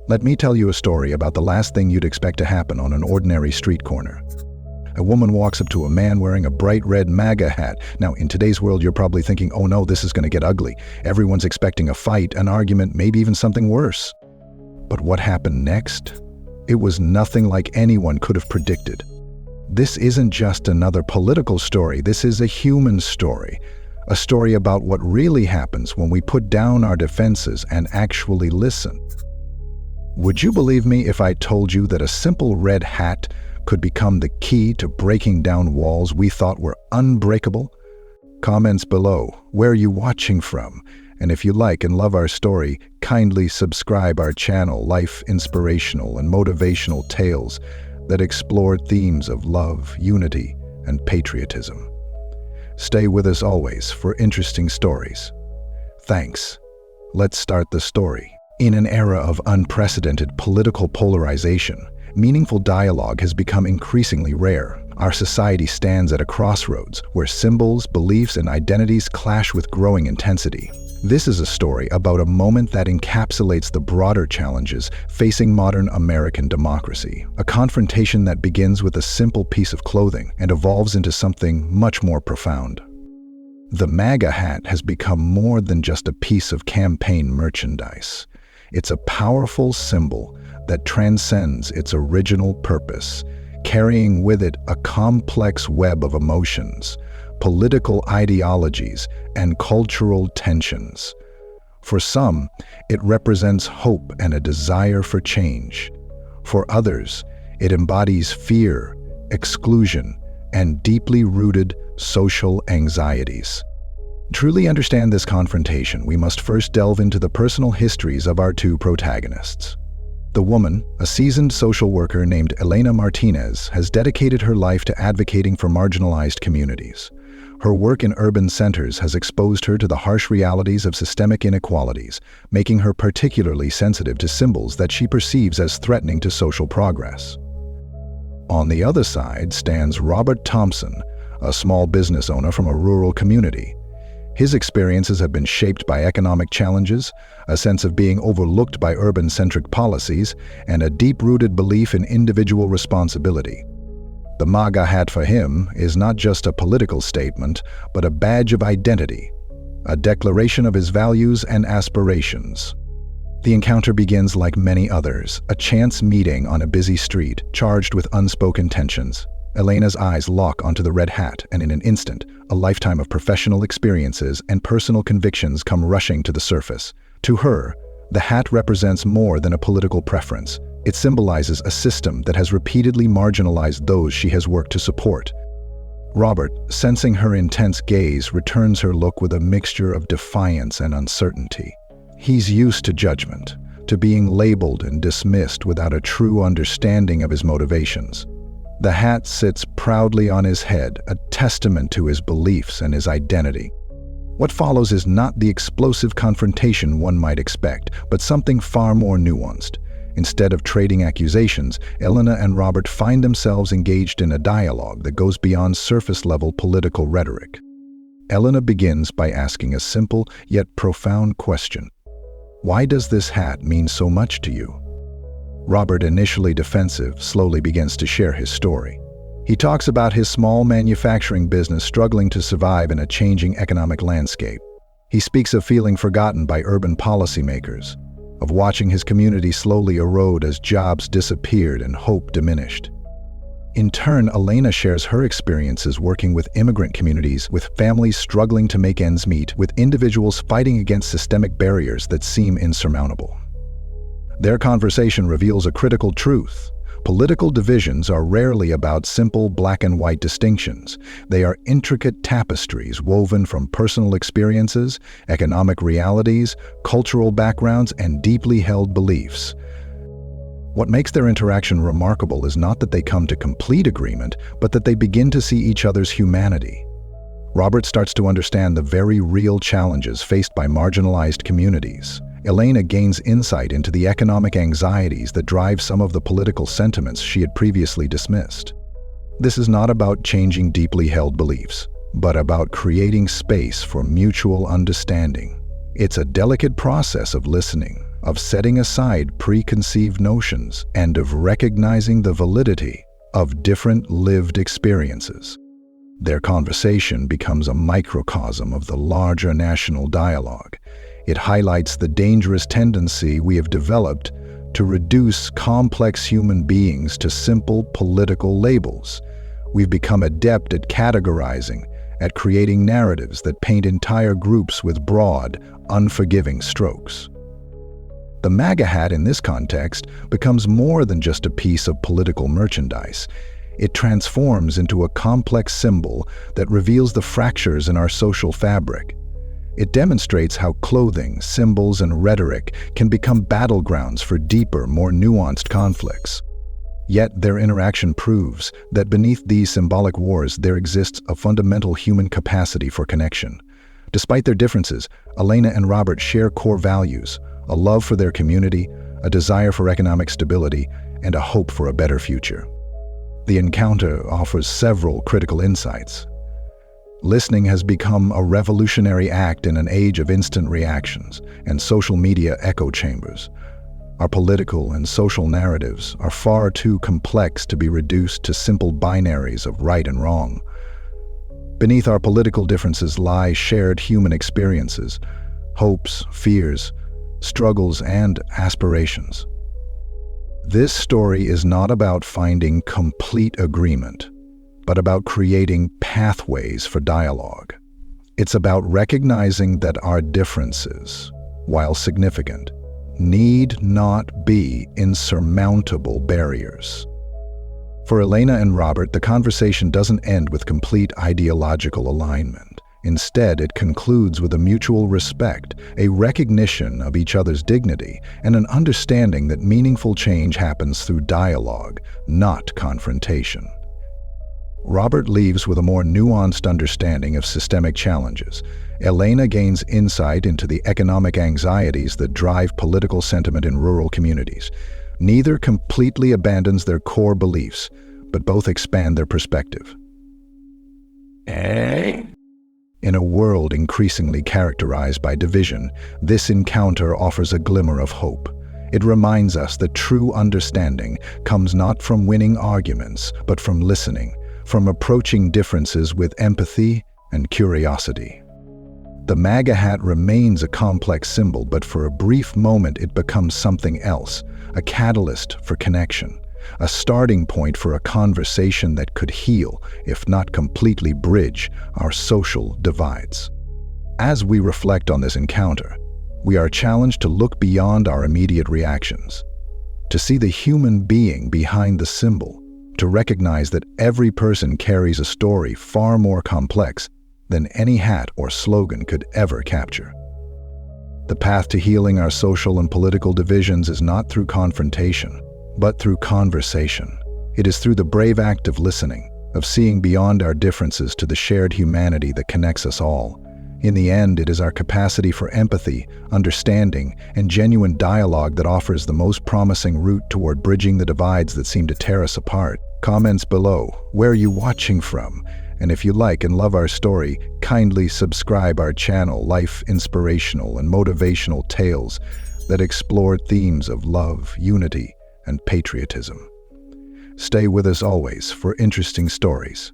Let me tell you a story about the last thing you'd expect to happen on an ordinary street corner. A woman walks up to a man wearing a bright red MAGA hat. Now, in today's world, you're probably thinking, oh no, this is going to get ugly. Everyone's expecting a fight, an argument, maybe even something worse. But what happened next? It was nothing like anyone could have predicted. This isn't just another political story, this is a human story. A story about what really happens when we put down our defenses and actually listen. Would you believe me if I told you that a simple red hat could become the key to breaking down walls we thought were unbreakable? Comments below. Where are you watching from? And if you like and love our story, kindly subscribe our channel, Life Inspirational and Motivational Tales that explore themes of love, unity, and patriotism. Stay with us always for interesting stories. Thanks. Let's start the story. In an era of unprecedented political polarization, meaningful dialogue has become increasingly rare. Our society stands at a crossroads where symbols, beliefs, and identities clash with growing intensity. This is a story about a moment that encapsulates the broader challenges facing modern American democracy. A confrontation that begins with a simple piece of clothing and evolves into something much more profound. The MAGA hat has become more than just a piece of campaign merchandise. It's a powerful symbol that transcends its original purpose, carrying with it a complex web of emotions, political ideologies, and cultural tensions. For some, it represents hope and a desire for change. For others, it embodies fear, exclusion, and deeply rooted social anxieties. To truly understand this confrontation, we must first delve into the personal histories of our two protagonists. The woman, a seasoned social worker named Elena Martinez, has dedicated her life to advocating for marginalized communities. Her work in urban centers has exposed her to the harsh realities of systemic inequalities, making her particularly sensitive to symbols that she perceives as threatening to social progress. On the other side stands Robert Thompson, a small business owner from a rural community. His experiences have been shaped by economic challenges, a sense of being overlooked by urban-centric policies, and a deep-rooted belief in individual responsibility. The MAGA hat for him is not just a political statement, but a badge of identity, a declaration of his values and aspirations. The encounter begins like many others, a chance meeting on a busy street, charged with unspoken tensions. Elena's eyes lock onto the red hat, and in an instant, a lifetime of professional experiences and personal convictions come rushing to the surface. To her, the hat represents more than a political preference. It symbolizes a system that has repeatedly marginalized those she has worked to support. Robert, sensing her intense gaze, returns her look with a mixture of defiance and uncertainty. He's used to judgment, to being labeled and dismissed without a true understanding of his motivations. The hat sits proudly on his head, a testament to his beliefs and his identity. What follows is not the explosive confrontation one might expect, but something far more nuanced. Instead of trading accusations, Elena and Robert find themselves engaged in a dialogue that goes beyond surface-level political rhetoric. Elena begins by asking a simple yet profound question. Why does this hat mean so much to you? Robert, initially defensive, slowly begins to share his story. He talks about his small manufacturing business struggling to survive in a changing economic landscape. He speaks of feeling forgotten by urban policymakers, of watching his community slowly erode as jobs disappeared and hope diminished. In turn, Elena shares her experiences working with immigrant communities, with families struggling to make ends meet, with individuals fighting against systemic barriers that seem insurmountable. Their conversation reveals a critical truth. Political divisions are rarely about simple black and white distinctions. They are intricate tapestries woven from personal experiences, economic realities, cultural backgrounds, and deeply held beliefs. What makes their interaction remarkable is not that they come to complete agreement, but that they begin to see each other's humanity. Robert starts to understand the very real challenges faced by marginalized communities. Elena gains insight into the economic anxieties that drive some of the political sentiments she had previously dismissed. This is not about changing deeply held beliefs, but about creating space for mutual understanding. It's a delicate process of listening, of setting aside preconceived notions, and of recognizing the validity of different lived experiences. Their conversation becomes a microcosm of the larger national dialogue. It highlights the dangerous tendency we have developed to reduce complex human beings to simple political labels. We've become adept at categorizing, at creating narratives that paint entire groups with broad, unforgiving strokes. The MAGA hat in this context becomes more than just a piece of political merchandise. It transforms into a complex symbol that reveals the fractures in our social fabric. It demonstrates how clothing, symbols, and rhetoric can become battlegrounds for deeper, more nuanced conflicts. Yet their interaction proves that beneath these symbolic wars there exists a fundamental human capacity for connection. Despite their differences, Elena and Robert share core values: a love for their community, a desire for economic stability, and a hope for a better future. The encounter offers several critical insights. Listening has become a revolutionary act in an age of instant reactions and social media echo chambers. Our political and social narratives are far too complex to be reduced to simple binaries of right and wrong. Beneath our political differences lie shared human experiences, hopes, fears, struggles, and aspirations. This story is not about finding complete agreement, but about creating pathways for dialogue. It's about recognizing that our differences, while significant, need not be insurmountable barriers. For Elena and Robert, the conversation doesn't end with complete ideological alignment. Instead, it concludes with a mutual respect, a recognition of each other's dignity, and an understanding that meaningful change happens through dialogue, not confrontation. Robert leaves with a more nuanced understanding of systemic challenges. Elena gains insight into the economic anxieties that drive political sentiment in rural communities. Neither completely abandons their core beliefs, but both expand their perspective. In a world increasingly characterized by division, this encounter offers a glimmer of hope. It reminds us that true understanding comes not from winning arguments, but from listening, from approaching differences with empathy and curiosity. The MAGA hat remains a complex symbol, but for a brief moment it becomes something else, a catalyst for connection, a starting point for a conversation that could heal, if not completely bridge, our social divides. As we reflect on this encounter, we are challenged to look beyond our immediate reactions, to see the human being behind the symbol, to recognize that every person carries a story far more complex than any hat or slogan could ever capture. The path to healing our social and political divisions is not through confrontation, but through conversation. It is through the brave act of listening, of seeing beyond our differences to the shared humanity that connects us all. In the end, it is our capacity for empathy, understanding, and genuine dialogue that offers the most promising route toward bridging the divides that seem to tear us apart. Comments below. Where are you watching from? And if you like and love our story, kindly subscribe our channel, Life Inspirational and Motivational Tales that explore themes of love, unity, and patriotism. Stay with us always for interesting stories.